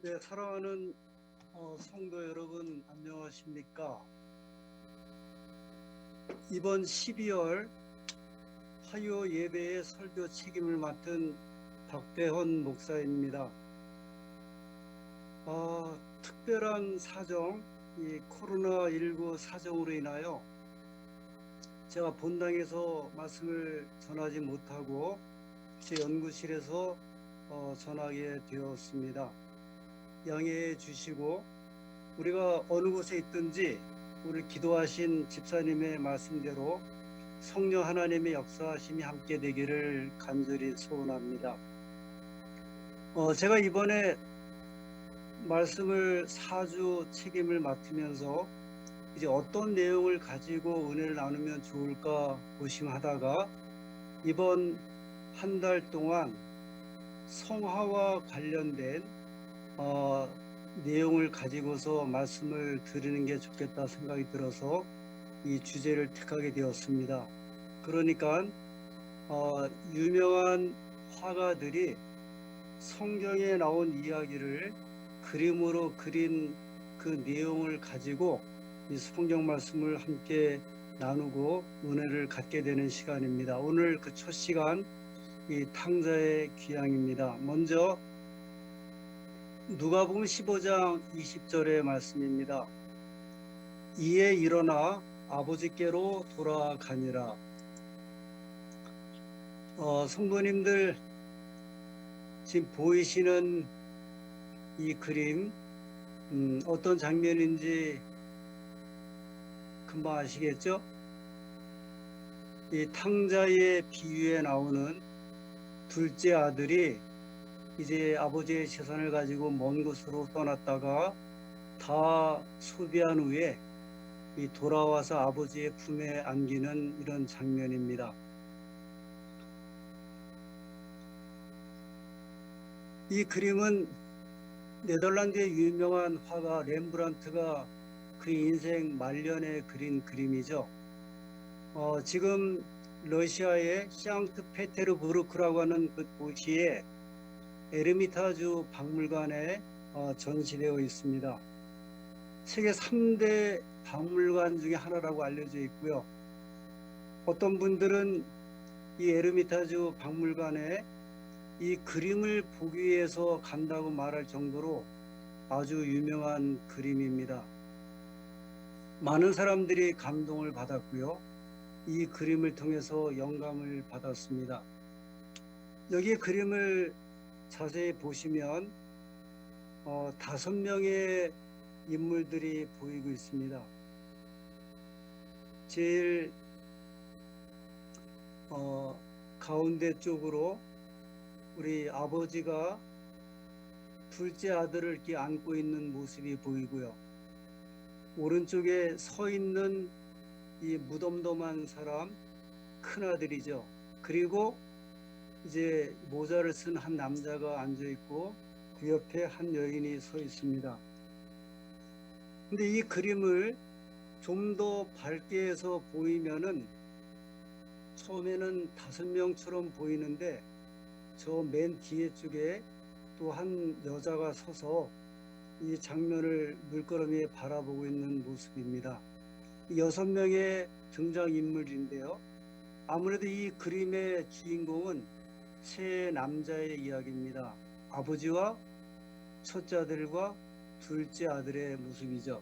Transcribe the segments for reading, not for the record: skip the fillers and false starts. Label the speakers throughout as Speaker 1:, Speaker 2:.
Speaker 1: 네, 사랑하는 성도 여러분, 안녕하십니까? 이번 12월 화요 예배의 설교 책임을 맡은 박대헌 목사입니다. 특별한 사정, 이 코로나19 사정으로 인하여 제가 본당에서 말씀을 전하지 못하고 제 연구실에서 전하게 되었습니다. 양해해 주시고 우리가 어느 곳에 있든지 우리 기도하신 집사님의 말씀대로 성령 하나님의 역사하심이 함께 되기를 간절히 소원합니다. 제가 이번에 말씀을 4주 책임을 맡으면서 이제 어떤 내용을 가지고 은혜를 나누면 좋을까 고심하다가 이번 한 달 동안 성화와 관련된 내용을 가지고서 말씀을 드리는 게 좋겠다 생각이 들어서 이 주제를 택하게 되었습니다. 그러니까 유명한 화가들이 성경에 나온 이야기를 그림으로 그린 그 내용을 가지고 이 성경 말씀을 함께 나누고 은혜를 갖게 되는 시간입니다. 오늘 그 첫 시간 이 탕자의 귀향입니다. 먼저 누가복음 15장 20절의 말씀입니다. 이에 일어나 아버지께로 돌아가니라. 성도님들 지금 보이시는 이 그림 어떤 장면인지 금방 아시겠죠? 이 탕자의 비유에 나오는 둘째 아들이 이제 아버지의 재산을 가지고 먼 곳으로 떠났다가 다 소비한 후에 돌아와서 아버지의 품에 안기는 이런 장면입니다. 이 그림은 네덜란드의 유명한 화가 렘브란트가 그 인생 말년에 그린 그림이죠. 지금 러시아의 상트페테르부르크라고 하는 그 도시에 에르미타주 박물관에 전시되어 있습니다. 세계 3대 박물관 중에 하나라고 알려져 있고요. 어떤 분들은 이 에르미타주 박물관에 이 그림을 보기 위해서 간다고 말할 정도로 아주 유명한 그림입니다. 많은 사람들이 감동을 받았고요. 이 그림을 통해서 영감을 받았습니다. 여기 그림을 자세히 보시면 5명의 인물들이 보이고 있습니다. 제일 가운데 쪽으로 우리 아버지가 둘째 아들을 이렇게 안고 있는 모습이 보이고요. 오른쪽에 서 있는 이 무덤덤한 사람, 큰아들이죠. 그리고 이제 모자를 쓴 한 남자가 앉아 있고 그 옆에 한 여인이 서 있습니다. 근데 이 그림을 좀 더 밝게 해서 보이면은 처음에는 5명처럼 보이는데 저 맨 뒤에 쪽에 또 한 여자가 서서 이 장면을 물끄러미에 바라보고 있는 모습입니다. 6명의 등장인물인데요. 아무래도 이 그림의 주인공은 세 남자의 이야기입니다. 아버지와 첫째 아들과 둘째 아들의 모습이죠.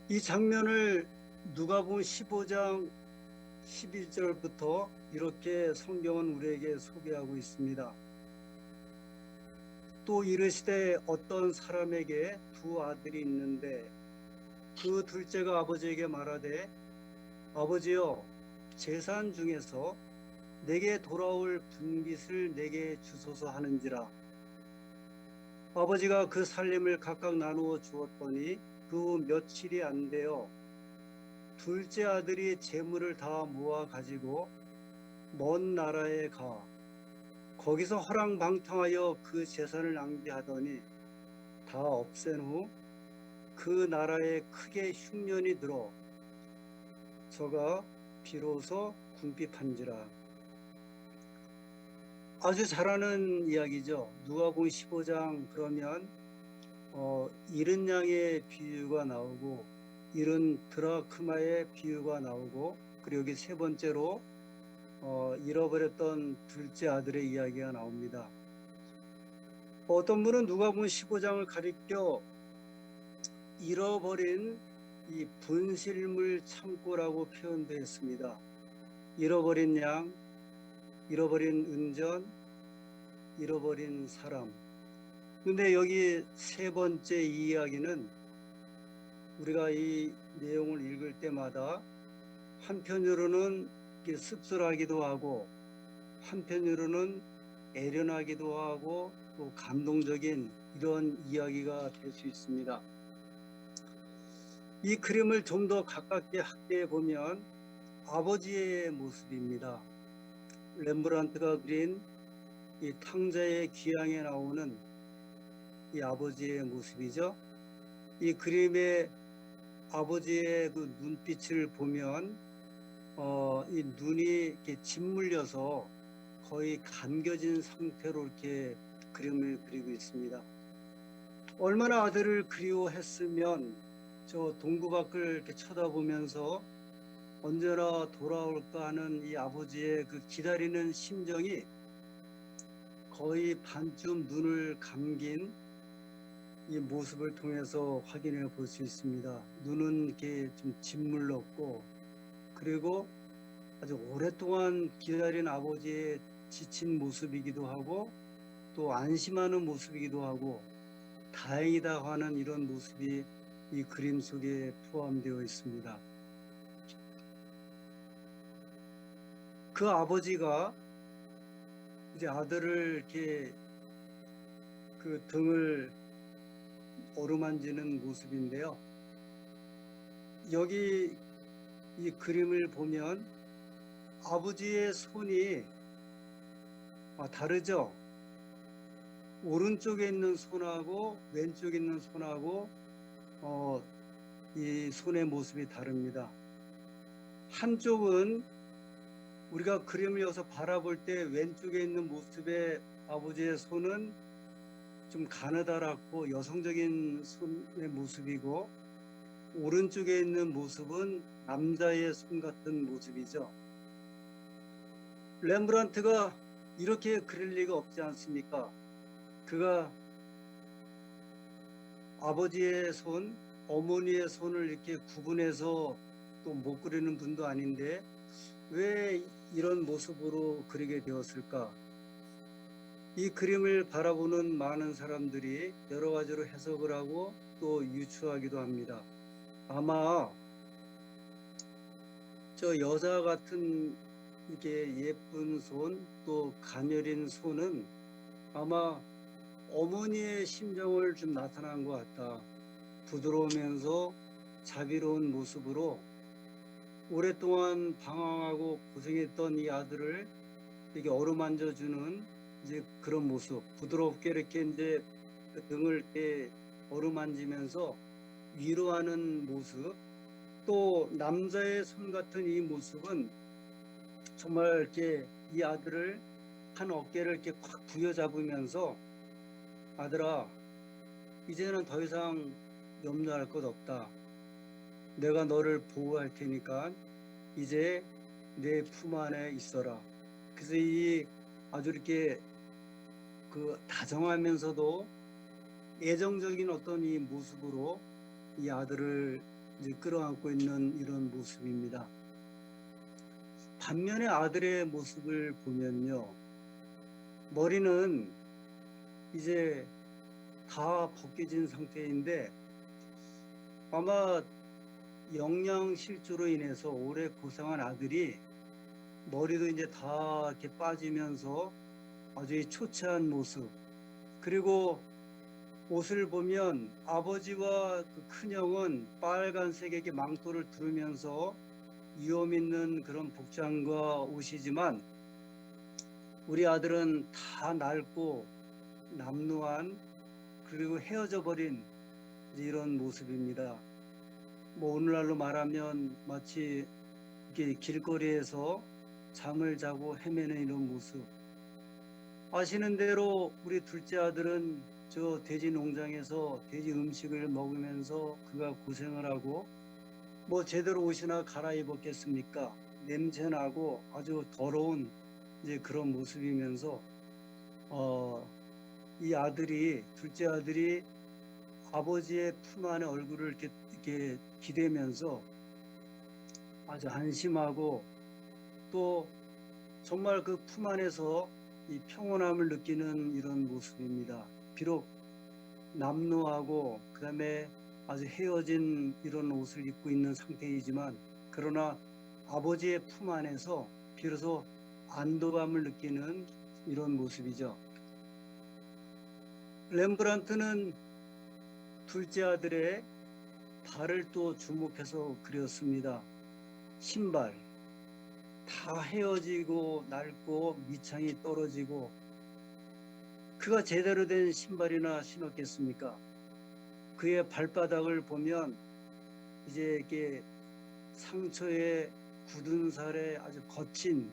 Speaker 1: 이 장면을 누가복음 15장 11절부터 이렇게 성경은 우리에게 소개하고 있습니다. 또 이르시되 어떤 사람에게 두 아들이 있는데 그 둘째가 아버지에게 말하되 아버지여 재산 중에서 내게 돌아올 분깃을 내게 주소서 하는지라. 아버지가 그 살림을 각각 나누어 주었더니 그 며칠이 안 되어 둘째 아들이 재물을 다 모아 가지고 먼 나라에 가 거기서 허랑방탕하여 그 재산을 낭비하더니 다 없앤 후 그 나라에 크게 흉년이 들어 저가 비로소 궁핍한지라. 아주 잘하는 이야기죠. 누가복음 15장 그러면 잃은 양의 비유가 나오고 잃은 드라크마의 비유가 나오고 그리고 여기 세 번째로 잃어버렸던 둘째 아들의 이야기가 나옵니다. 어떤 분은 누가복음 15장을 가리켜 잃어버린 이 분실물 창고라고 표현되었습니다. 잃어버린 양, 잃어버린 은전, 잃어버린 사람. 근데 여기 세 번째 이야기는 우리가 이 내용을 읽을 때마다 한편으로는 씁쓸하기도 하고 한편으로는 애련하기도 하고 또 감동적인 이런 이야기가 될 수 있습니다. 이 그림을 좀 더 가깝게 학대해 보면 아버지의 모습입니다. 렘브란트가 그린 이 탕자의 귀향에 나오는 이 아버지의 모습이죠. 이 그림의 아버지의 그 눈빛을 보면 이 눈이 이렇게 짓물려서 거의 감겨진 상태로 이렇게 그림을 그리고 있습니다. 얼마나 아들을 그리워했으면 저 동구 밖을 이렇게 쳐다보면서 언제나 돌아올까 하는 이 아버지의 그 기다리는 심정이 거의 반쯤 눈을 감긴 이 모습을 통해서 확인해 볼 수 있습니다. 눈은 이렇게 좀 짓물렀고 그리고 아주 오랫동안 기다린 아버지의 지친 모습이기도 하고 또 안심하는 모습이기도 하고 다행이다 하는 이런 모습이 이 그림 속에 포함되어 있습니다. 그 아버지가 이제 아들을 이렇게 그 등을 어루만지는 모습인데요. 여기 이 그림을 보면 아버지의 손이 다르죠. 오른쪽에 있는 손하고 왼쪽에 있는 손하고 이 손의 모습이 다릅니다. 한쪽은 우리가 그림을 여기서 바라볼 때 왼쪽에 있는 모습의 아버지의 손은 좀 가느다랗고 여성적인 손의 모습이고 오른쪽에 있는 모습은 남자의 손 같은 모습이죠. 렘브란트가 이렇게 그릴 리가 없지 않습니까? 그가 아버지의 손, 어머니의 손을 이렇게 구분해서 또 못 그리는 분도 아닌데 왜 이런 모습으로 그리게 되었을까? 이 그림을 바라보는 많은 사람들이 여러 가지로 해석을 하고 또 유추하기도 합니다. 아마 저 여자 같은 이렇게 예쁜 손, 또 가녀린 손은 아마 어머니의 심정을 좀 나타난 것 같다. 부드러우면서 자비로운 모습으로 오랫동안 방황하고 고생했던 이 아들을 이렇게 어루만져주는 이제 그런 모습, 부드럽게 이렇게 이제 등을 이렇게 어루만지면서 위로하는 모습, 또 남자의 손 같은 이 모습은 정말 이렇게 이 아들을 한 어깨를 이렇게 꽉 부여잡으면서 아들아, 이제는 더 이상 염려할 것 없다. 내가 너를 보호할 테니까 이제 내 품 안에 있어라. 그래서 이 아주 이렇게 그 다정하면서도 애정적인 어떤 이 모습으로 이 아들을 이제 끌어안고 있는 이런 모습입니다. 반면에 아들의 모습을 보면요, 머리는 이제 다 벗겨진 상태인데 아마 영양실조로 인해서 오래 고생한 아들이 머리도 이제 다 이렇게 빠지면서 아주 초췌한 모습, 그리고 옷을 보면 아버지와 그 큰형은 빨간색의 망토를 두르면서 위험 있는 그런 복장과 옷이지만 우리 아들은 다 낡고 남루한 그리고 헤어져 버린 이런 모습입니다. 뭐 오늘날로 말하면 마치 이렇게 길거리에서 잠을 자고 헤매는 이런 모습. 아시는 대로 우리 둘째 아들은 저 돼지 농장에서 돼지 음식을 먹으면서 그가 고생을 하고 뭐 제대로 옷이나 갈아입었겠습니까? 냄새나고 아주 더러운 이제 그런 모습이면서 이 아들이 둘째 아들이 아버지의 품 안에 얼굴을 이렇게 기대면서 아주 안심하고 또 정말 그 품 안에서 이 평온함을 느끼는 이런 모습입니다. 비록 남루하고 그다음에 아주 헤어진 이런 옷을 입고 있는 상태이지만 그러나 아버지의 품 안에서 비로소 안도감을 느끼는 이런 모습이죠. 렘브란트는 둘째 아들의 발을 또 주목해서 그렸습니다. 신발 다 헤어지고 낡고 밑창이 떨어지고 그가 제대로 된 신발이나 신었겠습니까? 그의 발바닥을 보면 이제 이렇게 상처에 굳은 살에 아주 거친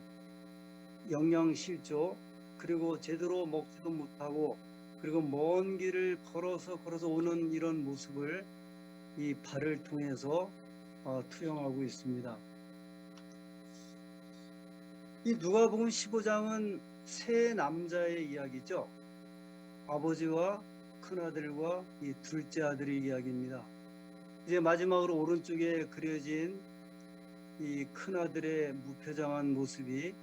Speaker 1: 영양실조 그리고 제대로 먹지도 못하고 그리고 먼 길을 걸어서 오는 이런 모습을 이 발을 통해서 투영하고 있습니다. 이 누가복음 15장은 세 남자의 이야기죠. 아버지와 큰아들과 이 둘째 아들의 이야기입니다. 이제 마지막으로 오른쪽에 그려진 이 큰아들의 무표정한 모습이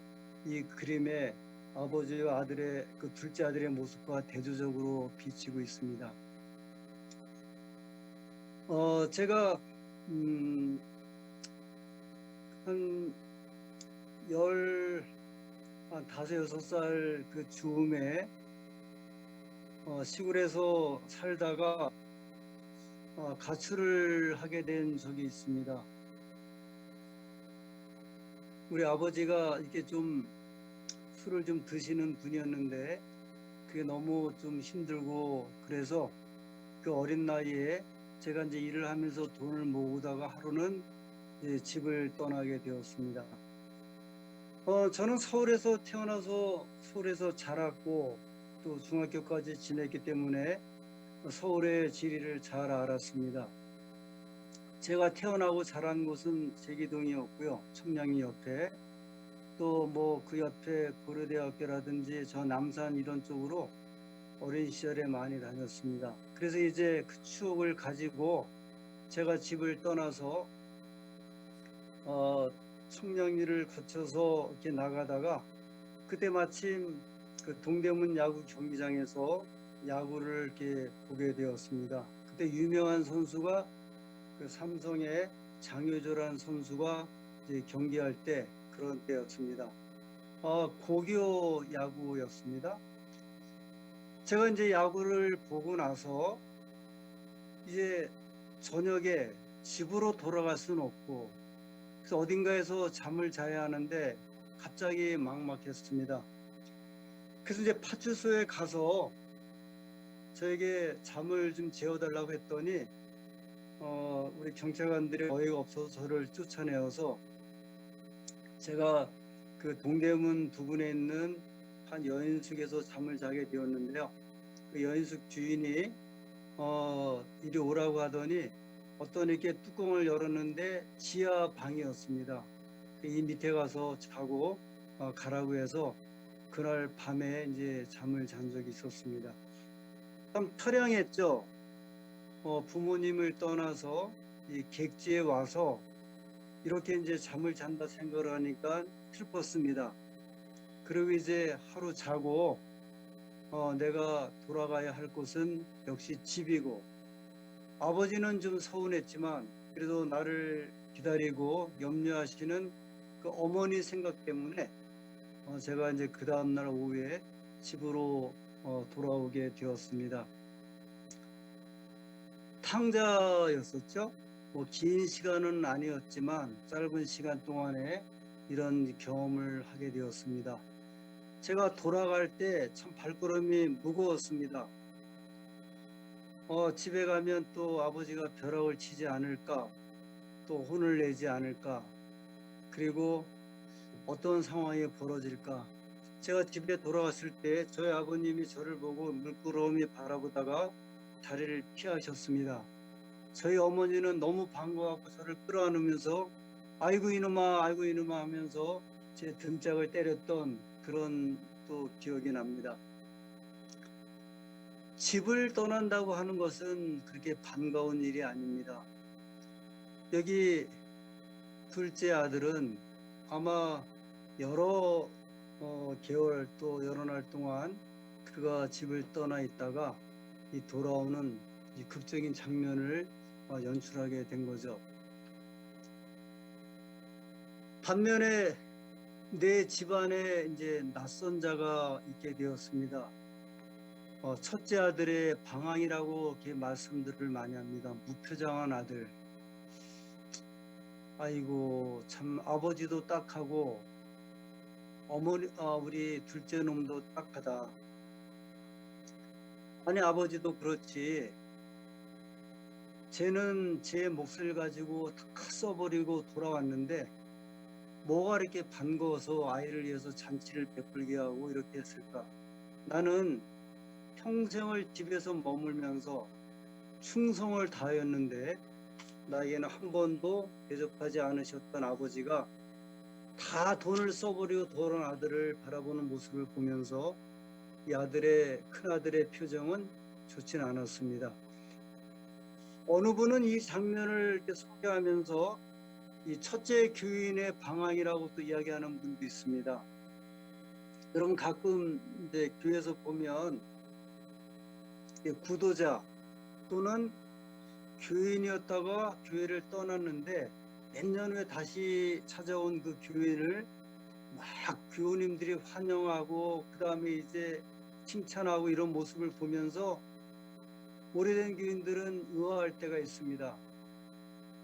Speaker 1: 이 그림에 아버지와 아들의 그 둘째 아들의 모습과 대조적으로 비치고 있습니다. 제가 한 15살 그 즈음에 시골에서 살다가 가출을 하게 된 적이 있습니다. 우리 아버지가 이렇게 좀 술을 좀 드시는 분이었는데 그게 너무 좀 힘들고 그래서 그 어린 나이에 제가 이제 일을 하면서 돈을 모으다가 하루는 이제 집을 떠나게 되었습니다. 저는 서울에서 태어나서 서울에서 자랐고 또 중학교까지 지냈기 때문에 서울의 지리를 잘 알았습니다. 제가 태어나고 자란 곳은 제기동이었고요. 청량리 옆에 또 뭐 그 옆에 고려대학교라든지 저 남산 이런 쪽으로 어린 시절에 많이 다녔습니다. 그래서 이제 그 추억을 가지고 제가 집을 떠나서 청량리를 거쳐서 이렇게 나가다가 그때 마침 그 동대문 야구 경기장에서 야구를 이렇게 보게 되었습니다. 그때 유명한 선수가 그 삼성의 장효조라는 선수가 이제 경기할 때 그런 때였습니다. 고교 야구였습니다. 제가 이제 야구를 보고 나서 이제 저녁에 집으로 돌아갈 수는 없고 그래서 어딘가에서 잠을 자야 하는데 갑자기 막막했습니다. 그래서 이제 파출소에 가서 저에게 잠을 좀 재워달라고 했더니 우리 경찰관들이 어이가 없어서 저를 쫓아내어서 제가 그 동대문 부근에 있는 한 여인숙에서 잠을 자게 되었는데요. 그 여인숙 주인이 이리 오라고 하더니 어떤 이렇게 뚜껑을 열었는데 지하 방이었습니다. 이 밑에 가서 자고 가라고 해서 그날 밤에 이제 잠을 잔 적이 있었습니다. 참 처량했죠. 부모님을 떠나서 이 객지에 와서 이렇게 이제 잠을 잔다 생각을 하니까 슬펐습니다. 그리고 이제 하루 자고 내가 돌아가야 할 곳은 역시 집이고 아버지는 좀 서운했지만 그래도 나를 기다리고 염려하시는 그 어머니 생각 때문에 제가 이제 그 다음날 오후에 집으로 돌아오게 되었습니다. 탕자였었죠. 뭐 긴 시간은 아니었지만 짧은 시간 동안에 이런 경험을 하게 되었습니다. 제가 돌아갈 때 참 발걸음이 무거웠습니다. 집에 가면 또 아버지가 벼락을 치지 않을까, 또 혼을 내지 않을까, 그리고 어떤 상황이 벌어질까, 제가 집에 돌아왔을 때 저희 아버님이 저를 보고 물끄러미 바라보다가 자리를 피하셨습니다. 저희 어머니는 너무 반가워서 저를 끌어안으면서 아이고 이놈아 아이고 이놈아 하면서 제 등짝을 때렸던 그런 또 기억이 납니다. 집을 떠난다고 하는 것은 그렇게 반가운 일이 아닙니다. 여기 둘째 아들은 아마 여러 개월 또 여러 날 동안 그가 집을 떠나 있다가 이 돌아오는 이 극적인 장면을 연출하게 된 거죠. 반면에 내 집안에 이제 낯선 자가 있게 되었습니다. 첫째 아들의 방황이라고 이렇게 말씀들을 많이 합니다. 무표정한 아들. 아이고 참 아버지도 딱하고 우리 둘째 놈도 딱하다. 아니 아버지도 그렇지. 쟤는 제 몫을 가지고 다 써버리고 돌아왔는데 뭐가 이렇게 반가워서 아이를 위해서 잔치를 베풀게 하고 이렇게 했을까? 나는 평생을 집에서 머물면서 충성을 다하였는데 나에게는 한 번도 대접하지 않으셨던 아버지가 다 돈을 써버리고 돌아온 아들을 바라보는 모습을 보면서 이 큰아들의 표정은 좋진 않았습니다. 어느 분은 이 장면을 이렇게 소개하면서 이 첫째 교인의 방황이라고 또 이야기하는 분도 있습니다. 여러분 가끔 이제 교회에서 보면 구도자 또는 교인이었다가 교회를 떠났는데 몇 년 후에 다시 찾아온 그 교인을 막 교우님들이 환영하고 그 다음에 이제 칭찬하고 이런 모습을 보면서 오래된 교인들은 의아할 때가 있습니다.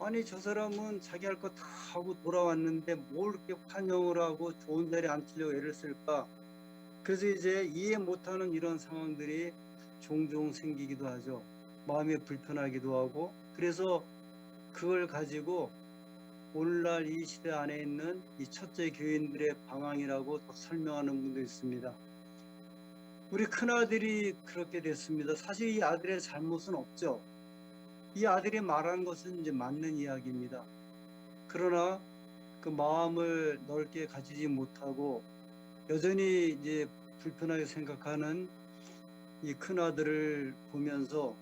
Speaker 1: 아니 저 사람은 자기 할 거 다 하고 돌아왔는데 뭘 이렇게 환영을 하고 좋은 자리에 앉히려고 애를 쓸까? 그래서 이제 이해 못하는 이런 상황들이 종종 생기기도 하죠. 마음이 불편하기도 하고 그래서 그걸 가지고 오늘날 이 시대 안에 있는 이 첫째 교인들의 방황이라고 설명하는 분도 있습니다. 우리 큰아들이 그렇게 됐습니다. 사실 이 아들의 잘못은 없죠. 이 아들이 말한 것은 이제 맞는 이야기입니다. 그러나 그 마음을 넓게 가지지 못하고 여전히 이제 불편하게 생각하는 이 큰아들을 보면서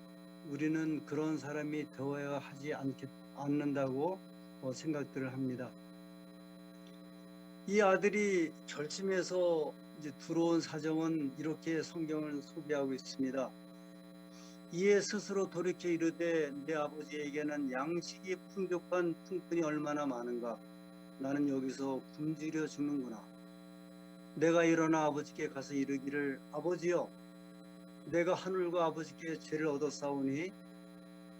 Speaker 1: 우리는 그런 사람이 되어야 하지 않는다고 생각들을 합니다. 이 아들이 결심해서 이제 들어온 사정은 이렇게 성경을 소개하고 있습니다. 이에 스스로 돌이켜 이르되 내 아버지에게는 양식이 풍족한 품꾼이 얼마나 많은가. 나는 여기서 굶주려 죽는구나. 내가 일어나 아버지께 가서 이르기를 아버지여 내가 하늘과 아버지께 죄를 얻었사오니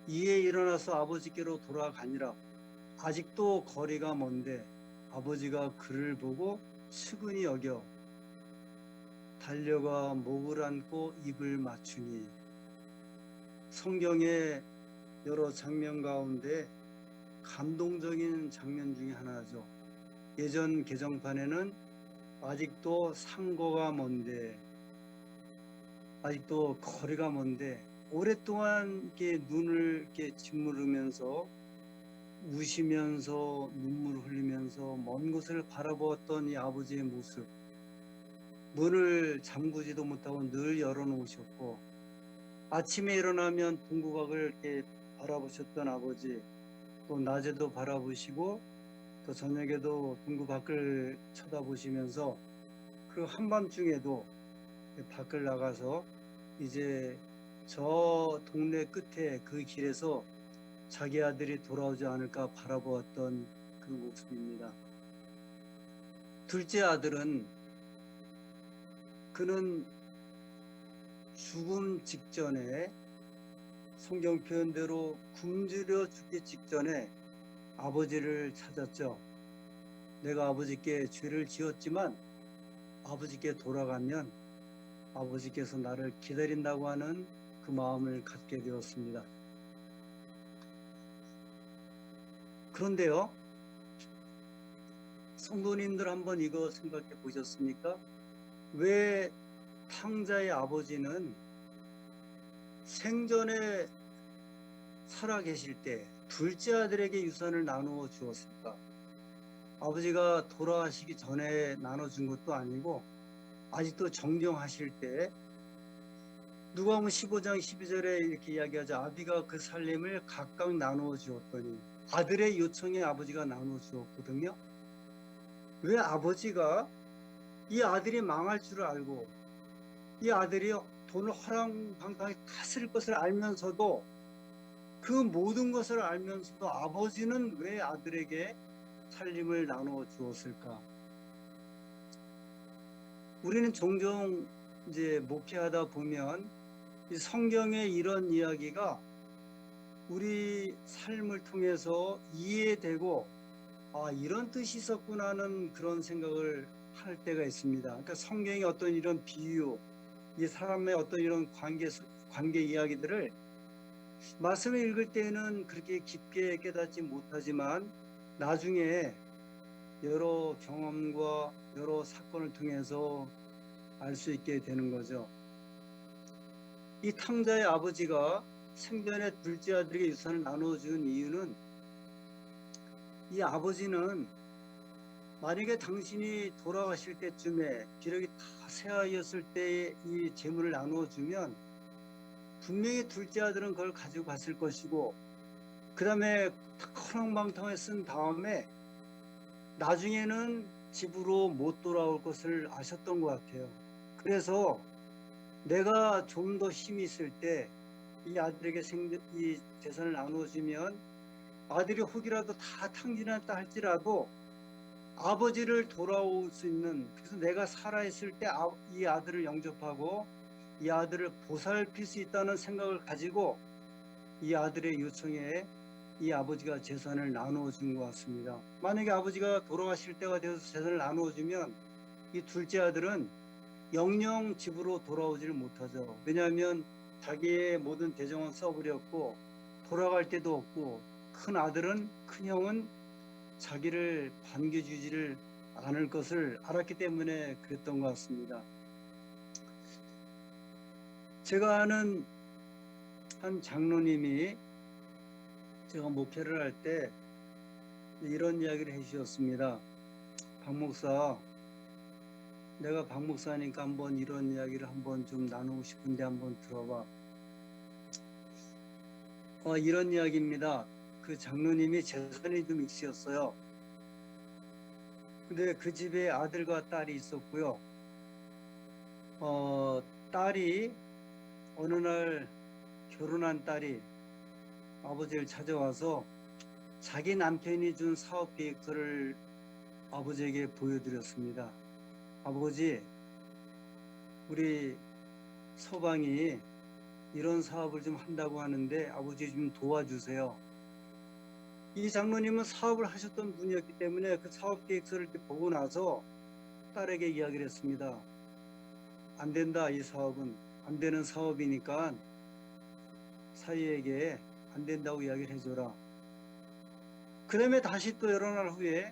Speaker 1: 이에 일어나서 아버지께로 돌아가니라. 아직도 거리가 먼데 아버지가 그를 보고 측은히 여겨 달려가 목을 안고 입을 맞추니. 성경의 여러 장면 가운데 감동적인 장면 중에 하나죠. 예전 개정판에는 아직도 상고가 먼데 아직도 거리가 먼데 오랫동안 이렇게 눈을 이렇게 짓무르면서 우시면서 눈물을 흘리면서 먼 곳을 바라보았던 이 아버지의 모습, 문을 잠그지도 못하고 늘 열어놓으셨고 아침에 일어나면 동구각을 이렇게 바라보셨던 아버지, 또 낮에도 바라보시고 또 저녁에도 동구 밖을 쳐다보시면서 그 한밤중에도 밖을 나가서 이제 저 동네 끝에 그 길에서 자기 아들이 돌아오지 않을까 바라보았던 그 모습입니다. 둘째 아들은 그는 죽음 직전에 성경 표현대로 굶주려 죽기 직전에 아버지를 찾았죠. 내가 아버지께 죄를 지었지만 아버지께 돌아가면 아버지께서 나를 기다린다고 하는 그 마음을 갖게 되었습니다. 그런데요, 성도님들 한번 이거 생각해 보셨습니까? 왜 탕자의 아버지는 생전에 살아계실 때 둘째 아들에게 유산을 나누어 주었을까? 아버지가 돌아가시기 전에 나눠준 것도 아니고 아직도 정정하실 때 누가복음 15장 12절에 이렇게 이야기하자. 아비가 그 살림을 각각 나누어 주었더니 아들의 요청에 아버지가 나누어 주었거든요. 왜 아버지가 이 아들이 망할 줄 알고 이 아들이 돈을 허랑방탕하게 다 쓸 것을 알면서도 그 모든 것을 알면서도 아버지는 왜 아들에게 살림을 나누어 주었을까? 우리는 종종 이제 목회하다 보면 이 성경의 이런 이야기가 우리 삶을 통해서 이해되고 이런 뜻이 있었구나 하는 그런 생각을 할 때가 있습니다. 그러니까 성경의 어떤 이런 비유, 이 사람의 어떤 이런 관계 이야기들을 말씀을 읽을 때는 그렇게 깊게 깨닫지 못하지만 나중에 여러 경험과 여러 사건을 통해서 알 수 있게 되는 거죠. 이 탕자의 아버지가 생전에 둘째 아들에게 유산을 나누어 준 이유는 이 아버지는 만약에 당신이 돌아가실 때쯤에 기력이 다 쇠하였을 때에 이 재물을 나누어 주면 분명히 둘째 아들은 그걸 가지고 갔을 것이고 그 다음에 허랑방탕하게 쓴 다음에 나중에는 집으로 못 돌아올 것을 아셨던 것 같아요. 그래서 내가 좀 더 힘이 있을 때 이 아들에게 이 재산을 나누어주면 아들이 혹이라도 다 탕진했다 할지라도 아버지를 돌아올 수 있는, 그래서 내가 살아있을 때 이 아들을 영접하고 이 아들을 보살필 수 있다는 생각을 가지고 이 아들의 요청에 이 아버지가 재산을 나누어 준 것 같습니다. 만약에 아버지가 돌아가실 때가 되어서 재산을 나누어 주면 이 둘째 아들은 영영 집으로 돌아오지를 못하죠. 왜냐하면 자기의 모든 대정은 써버렸고 돌아갈 데도 없고 큰 아들은, 큰 형은 자기를 반겨주지를 않을 것을 알았기 때문에 그랬던 것 같습니다. 제가 아는 한 장로님이 제가 목회를 할 때 이런 이야기를 해주셨습니다. 박 목사, 내가 박 목사니까 한번 이런 이야기를 한번 좀 나누고 싶은데 한번 들어봐. 이런 이야기입니다. 그 장로님이 재산이 좀 있으셨어요. 근데 그 집에 아들과 딸이 있었고요. 딸이 어느 날 결혼한 딸이 아버지를 찾아와서 자기 남편이 준 사업 계획서를 아버지에게 보여드렸습니다. 아버지, 우리 서방이 이런 사업을 좀 한다고 하는데 아버지 좀 도와주세요. 이 장로님은 사업을 하셨던 분이었기 때문에 그 사업 계획서를 보고 나서 딸에게 이야기를 했습니다. 안 된다, 이 사업은. 안 되는 사업이니까 사위에게 안 된다고 이야기를 해줘라. 그 다음에 다시 또 여러 날 후에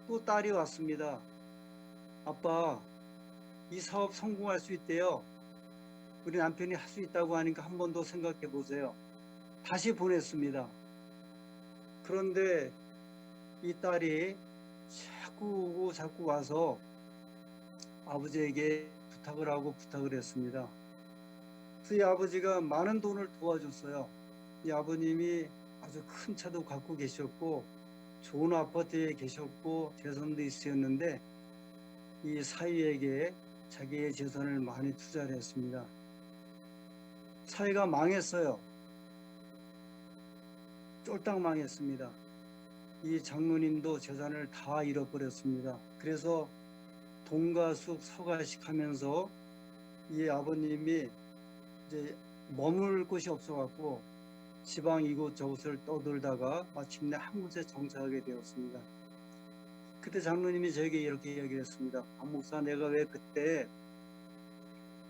Speaker 1: 또 딸이 왔습니다. 아빠, 이 사업 성공할 수 있대요. 우리 남편이 할 수 있다고 하니까 한 번 더 생각해 보세요. 다시 보냈습니다. 그런데 이 딸이 자꾸 와서 아버지에게 부탁을 했습니다. 그래서 이 아버지가 많은 돈을 도와줬어요. 이 아버님이 아주 큰 차도 갖고 계셨고 좋은 아파트에 계셨고 재산도 있으셨는데 이 사위에게 자기의 재산을 많이 투자를 했습니다. 사위가 망했어요. 쫄딱 망했습니다. 이 장로님도 재산을 다 잃어버렸습니다. 그래서 동가숙 서가식 하면서 이 아버님이 이제 머물 곳이 없어갖고 지방 이곳저곳을 떠돌다가 마침내 한 곳에 정착하게 되었습니다. 그때 장로님이 저에게 이렇게 이야기를 했습니다. 박 목사, 내가 왜 그때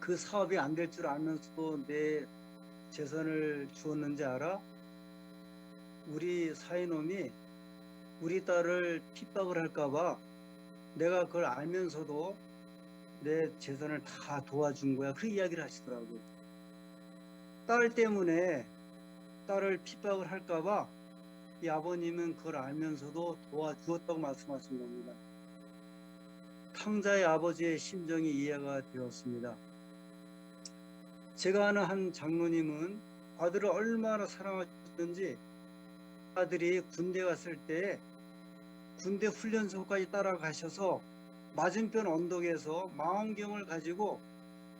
Speaker 1: 그 사업이 안 될 줄 알면서도 내 재산을 주었는지 알아? 우리 사이놈이 우리 딸을 핍박을 할까봐 내가 그걸 알면서도 내 재산을 다 도와준 거야. 그 이야기를 하시더라고요. 딸 때문에 딸을 핍박을 할까봐 이 아버님은 그걸 알면서도 도와주었다고 말씀하신 겁니다. 탕자의 아버지의 심정이 이해가 되었습니다. 제가 아는 한 장로님은 아들을 얼마나 사랑하셨던지 아들이 군대 갔을 때 군대 훈련소까지 따라가셔서 맞은편 언덕에서 망원경을 가지고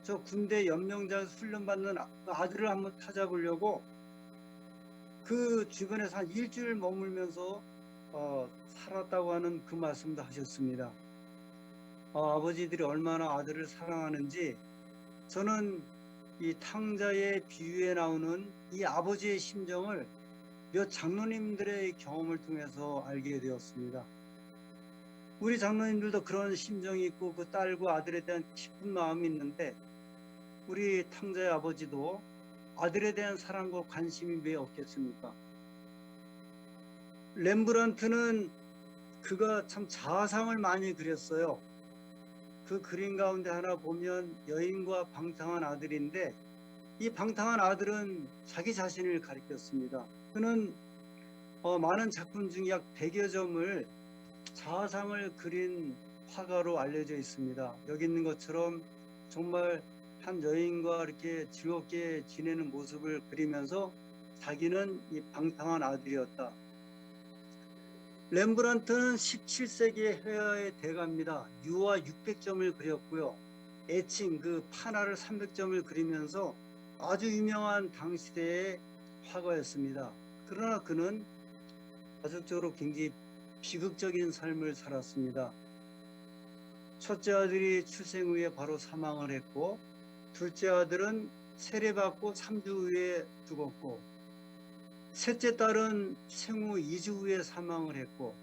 Speaker 1: 저 군대 연명장에서 훈련받는 아들을 한번 찾아보려고 그 주변에서 한 일주일 머물면서 살았다고 하는 그 말씀도 하셨습니다. 아버지들이 얼마나 아들을 사랑하는지 저는 이 탕자의 비유에 나오는 이 아버지의 심정을 몇 장로님들의 경험을 통해서 알게 되었습니다. 우리 장로님들도 그런 심정이 있고 그 딸과 아들에 대한 깊은 마음이 있는데 우리 탕자의 아버지도 아들에 대한 사랑과 관심이 왜 없겠습니까? 렘브란트는 그가 참 자상을 많이 그렸어요. 그 그림 가운데 하나 보면 여인과 방탕한 아들인데 이 방탕한 아들은 자기 자신을 가리켰습니다. 그는 많은 작품 중 약 100여 점을 자상을 그린 화가로 알려져 있습니다. 여기 있는 것처럼 정말 한 여인과 이렇게 즐겁게 지내는 모습을 그리면서 자기는 이 방탕한 아들이었다. 렘브란트는 17세기의 회화의 대가입니다. 유화 600점을 그렸고요. 애칭 그 파나를 300점을 그리면서 아주 유명한 당시대의 화가였습니다. 그러나 그는 가족적으로 굉장히 비극적인 삶을 살았습니다. 첫째 아들이 출생 후에 바로 사망을 했고 둘째 아들은 세례받고 3주 후에 죽었고 셋째 딸은 생후 2주 후에 사망을 했고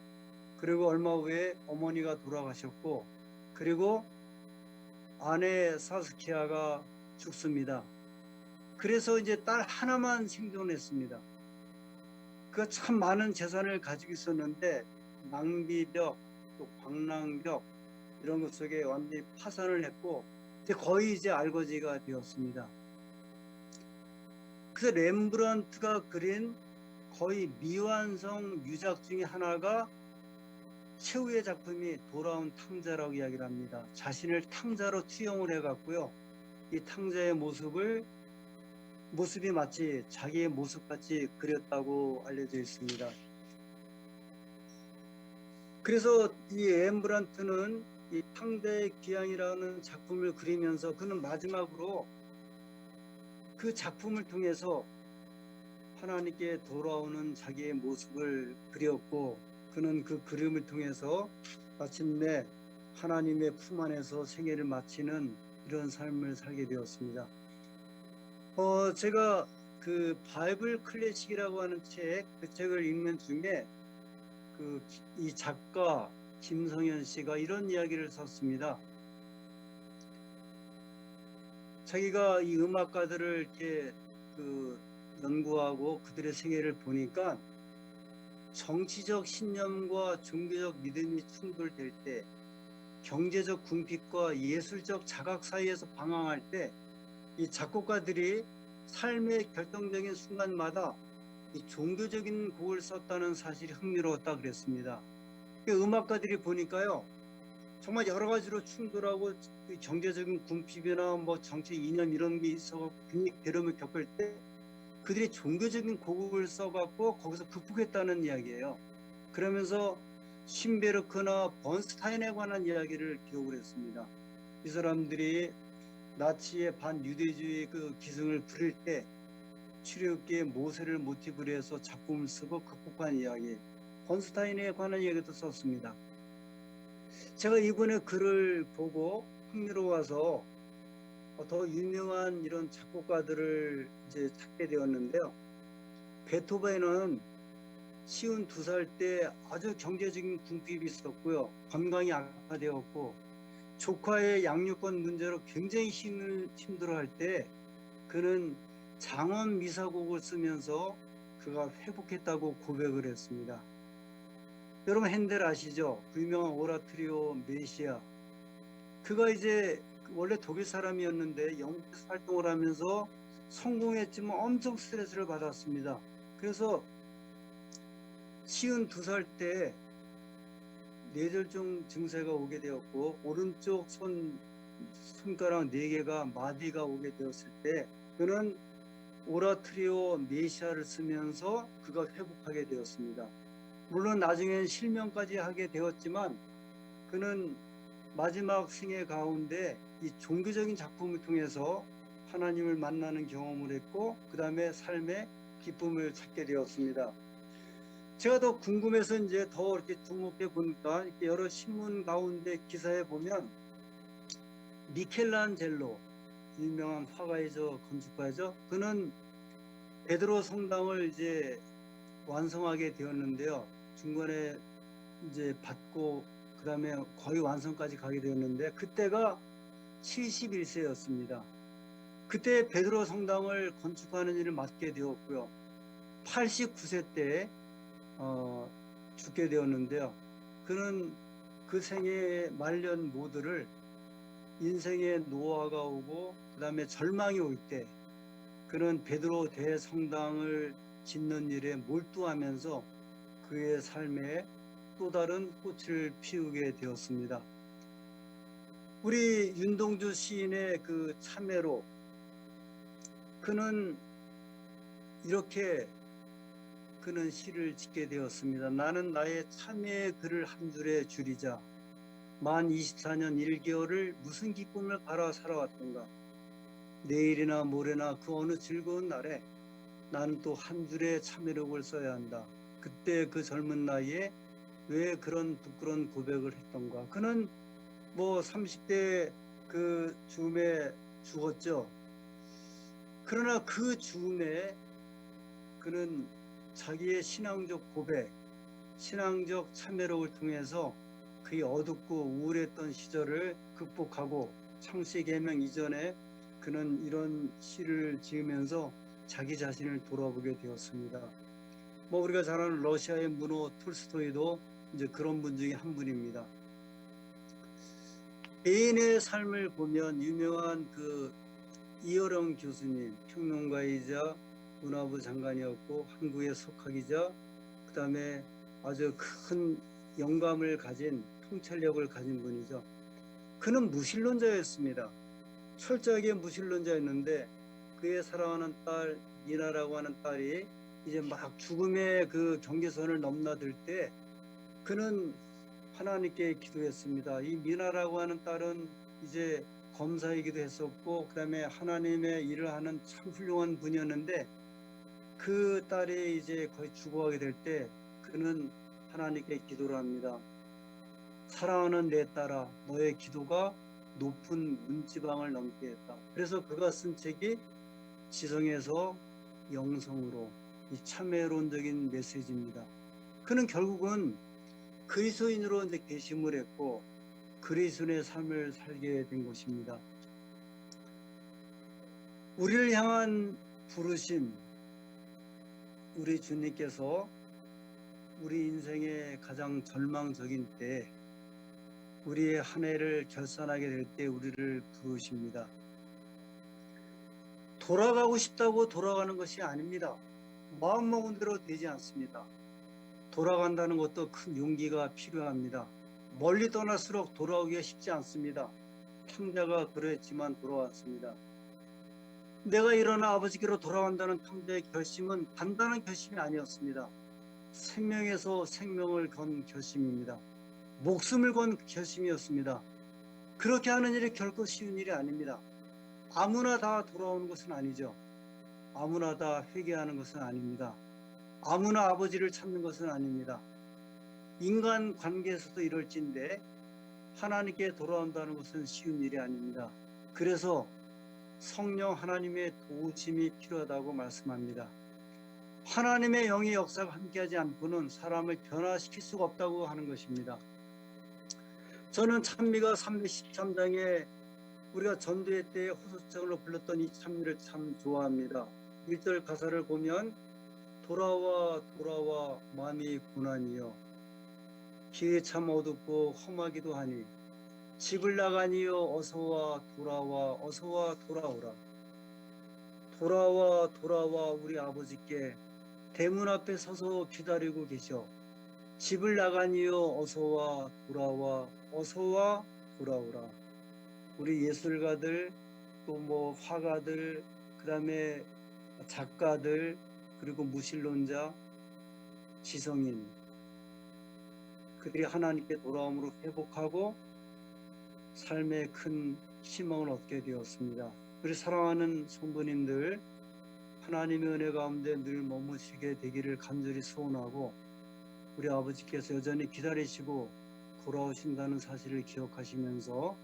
Speaker 1: 그리고 얼마 후에 어머니가 돌아가셨고 그리고 아내 사스키아가 죽습니다. 그래서 이제 딸 하나만 생존했습니다. 그가 참 많은 재산을 가지고 있었는데 낭비벽, 또 광랑벽 이런 것 속에 완전히 파산을 했고 거의 이제 알거지가 되었습니다. 그래서 렘브란트가 그린 거의 미완성 유작 중에 하나가 최후의 작품이 돌아온 탕자라고 이야기를 합니다. 자신을 탕자로 투영을 해갖고요. 이 탕자의 모습이 마치 자기의 모습같이 그렸다고 알려져 있습니다. 그래서 이 렘브란트는 이 탕자의 귀향이라는 작품을 그리면서 그는 마지막으로 그 작품을 통해서 하나님께 돌아오는 자기의 모습을 그렸고 그는 그 그림을 통해서 마침내 하나님의 품 안에서 생애를 마치는 이런 삶을 살게 되었습니다. 제가 그 바이블 클래식이라고 하는 그 책을 읽는 중에 이 작가 김성현 씨가 이런 이야기를 썼습니다. 자기가 이 음악가들을 이렇게 연구하고 그들의 생애를 보니까 정치적 신념과 종교적 믿음이 충돌될 때, 경제적 궁핍과 예술적 자각 사이에서 방황할 때 이 작곡가들이 삶의 결정적인 순간마다 이 종교적인 곡을 썼다는 사실이 흥미로웠다 그랬습니다. 음악가들이 보니까요, 정말 여러 가지로 충돌하고 경제적인 궁핍이나 뭐 정치 이념 이런 게 있어 굉장히 괴로움을 겪을 때 그들이 종교적인 곡을 써갖고 거기서 극복했다는 이야기예요. 그러면서 쉰베르크나 번스타인에 관한 이야기를 기록을 했습니다. 이 사람들이 나치의 반유대주의 그 기승을 부릴 때 출애굽기의 모세를 모티브로 해서 작품을 쓰고 극복한 이야기, 번스타인에 관한 이야기도 썼습니다. 제가 이번에 글을 보고 흥미로워서 더 유명한 이런 작곡가들을 이제 찾게 되었는데요. 베토벤은 52살 때 아주 경제적인 궁핍이 있었고요. 건강이 악화되었고 조카의 양육권 문제로 굉장히 힘들어할 때 그는 장원 미사곡을 쓰면서 그가 회복했다고 고백을 했습니다. 여러분 핸델 아시죠? 그 유명한 오라토리오 메시아. 그가 이제 원래 독일 사람이었는데 영국에서 활동을 하면서 성공했지만 엄청 스트레스를 받았습니다. 그래서 52살 때 뇌졸중 증세가 오게 되었고 오른쪽 손가락 4개가 마비가 오게 되었을 때 그는 오라트리오 메시아를 쓰면서 그가 회복하게 되었습니다. 물론 나중엔 실명까지 하게 되었지만 그는 마지막 생애 가운데 이 종교적인 작품을 통해서 하나님을 만나는 경험을 했고 그 다음에 삶의 기쁨을 찾게 되었습니다. 제가 더 궁금해서 이제 더 이렇게 주목해 보니까 이렇게 여러 신문 가운데 기사에 보면 미켈란젤로 유명한 화가이죠, 건축가이죠. 그는 베드로 성당을 이제 완성하게 되었는데요. 중간에 이제 받고 그 다음에 거의 완성까지 가게 되었는데 그때가 71세였습니다. 그때 베드로 성당을 건축하는 일을 맡게 되었고요. 89세 때 죽게 되었는데요. 그는 그 생애의 말년 모두를 인생의 노화가 오고 그 다음에 절망이 올 때 그는 베드로 대성당을 짓는 일에 몰두하면서 그의 삶에 또 다른 꽃을 피우게 되었습니다. 우리 윤동주 시인의 그 참회로 그는 이렇게 그는 시를 짓게 되었습니다. 나는 나의 참회의 글을 한 줄에 줄이자 만 24년 1개월을 무슨 기쁨을 바라 살아왔던가. 내일이나 모레나 그 어느 즐거운 날에 나는 또 한 줄의 참회록을 써야 한다. 그때 그 젊은 나이에 왜 그런 부끄러운 고백을 했던가. 그는 뭐 30대 그 즈음에 죽었죠. 그러나 그 즈음에 그는 자기의 신앙적 고백, 신앙적 참회록을 통해서 그의 어둡고 우울했던 시절을 극복하고 창세계명 이전에 그는 이런 시를 지으면서 자기 자신을 돌아보게 되었습니다. 뭐 우리가 잘 아는 러시아의 문호 톨스토이도 이제 그런 분 중에 한 분입니다. 개인의 삶을 보면 유명한 그 이어령 교수님, 평론가이자 문화부 장관이었고 한국의 석학이자 그 다음에 아주 큰 영감을 가진 통찰력을 가진 분이죠. 그는 무신론자였습니다. 철저하게 무신론자였는데 그의 사랑하는 딸 미나라고 하는 딸이 이제 막 죽음의 그 경계선을 넘나들 때 그는 하나님께 기도했습니다. 이 미나라고 하는 딸은 이제 검사이기도 했었고 그 다음에 하나님의 일을 하는 참 훌륭한 분이었는데 그 딸이 이제 거의 죽어가게 될 때 그는 하나님께 기도를 합니다. 사랑하는 내 딸아, 너의 기도가 높은 문지방을 넘게 했다. 그래서 그가 쓴 책이 지성에서 영성으로, 이 참회론적인 메시지입니다. 그는 결국은 그리스도인으로 이제 계심을 했고 그리스도인의 삶을 살게 된 것입니다. 우리를 향한 부르심, 우리 주님께서 우리 인생의 가장 절망적인 때 우리의 한 해를 결산하게 될 때 우리를 부르십니다. 돌아가고 싶다고 돌아가는 것이 아닙니다. 마음먹은 대로 되지 않습니다. 돌아간다는 것도 큰 용기가 필요합니다. 멀리 떠날수록 돌아오기가 쉽지 않습니다. 탕자가 그랬지만 돌아왔습니다. 내가 일어나 아버지께로 돌아간다는 탕자의 결심은 간단한 결심이 아니었습니다. 생명에서 생명을 건 결심입니다. 목숨을 건 결심이었습니다. 그렇게 하는 일이 결코 쉬운 일이 아닙니다. 아무나 다 돌아오는 것은 아니죠. 아무나 다 회개하는 것은 아닙니다. 아무나 아버지를 찾는 것은 아닙니다. 인간 관계에서도 이럴진데 하나님께 돌아온다는 것은 쉬운 일이 아닙니다. 그래서 성령 하나님의 도우심이 필요하다고 말씀합니다. 하나님의 영의 역사가 함께하지 않고는 사람을 변화시킬 수가 없다고 하는 것입니다. 저는 찬미가 313장에 우리가 전도회 때 호소장으로 불렀던 이 찬미를 참 좋아합니다. 1절 가사를 보면 돌아와 돌아와 마음이 고난이여 길이 참 어둡고 험하기도 하니 집을 나가니여 어서와 돌아와 어서와 돌아오라. 돌아와 돌아와 우리 아버지께 대문 앞에 서서 기다리고 계셔. 집을 나가니여 어서와 돌아와 어서와 돌아오라. 우리 예술가들 또 뭐 화가들 그다음에 작가들 그리고 무신론자 지성인 그들이 하나님께 돌아옴으로 회복하고 삶의 큰 희망을 얻게 되었습니다. 우리 사랑하는 성도님들 하나님의 은혜 가운데 늘 머무시게 되기를 간절히 소원하고 우리 아버지께서 여전히 기다리시고 돌아오신다는 사실을 기억하시면서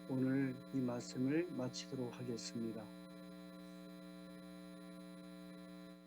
Speaker 1: 오늘 이 말씀을 마치도록 하겠습니다.